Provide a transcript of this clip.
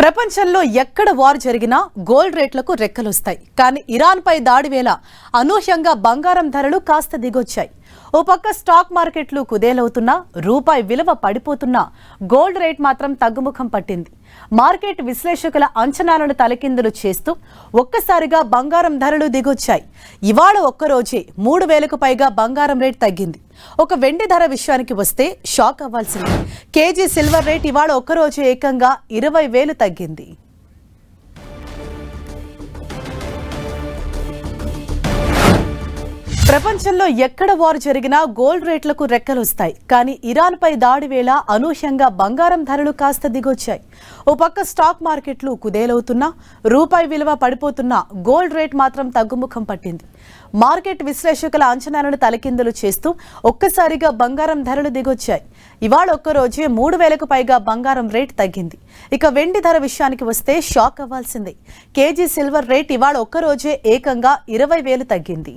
ప్రపంచంలో ఎక్కడ వార్ జరిగినా గోల్డ్ రేట్లకు రెక్కలొస్తాయి. కానీ ఇరాన్పై దాడి వేళ అనూహ్యంగా బంగారం ధరలు కాస్త దిగొచ్చాయి. ఓ పక్క స్టాక్ మార్కెట్లు కుదేలవుతున్నా, రూపాయి విలువ పడిపోతున్నా గోల్డ్ రేట్ మాత్రం తగ్గుముఖం పట్టింది. మార్కెట్ విశ్లేషకుల అంచనాలను తలకిందులు చేస్తూ ఒక్కసారిగా బంగారం ధరలు దిగొచ్చాయి. ఇవాళ ఒక్కరోజే 3,000కు పైగా బంగారం రేట్ తగ్గింది. ఒక వెండి ధర విషయానికి వస్తే షాక్ అవ్వాల్సింది. కేజీ సిల్వర్ రేట్ ఇవాళ ఒక్కరోజు ఏకంగా 20,000 తగ్గింది. ప్రపంచంలో ఎక్కడ వార్ జరిగినా గోల్డ్ రేట్లకు రెక్కలొస్తాయి. కానీ ఇరాన్పై దాడి వేళ అనూహ్యంగా బంగారం ధరలు కాస్త దిగొచ్చాయి. ఓ పక్క స్టాక్ మార్కెట్లు కుదేలవుతున్నా, రూపాయి విలువ పడిపోతున్నా గోల్డ్ రేట్ మాత్రం తగ్గుముఖం పట్టింది. మార్కెట్ విశ్లేషకుల అంచనాలను తలకిందులు చేస్తూ ఒక్కసారిగా బంగారం ధరలు దిగొచ్చాయి. ఇవాళ ఒక్కరోజే 3,000కు పైగా బంగారం రేట్ తగ్గింది. ఇక వెండి ధర విషయానికి వస్తే షాక్ అవ్వాల్సిందే. కేజీ సిల్వర్ రేట్ ఇవాళ ఒక్కరోజే ఏకంగా 20,000 తగ్గింది.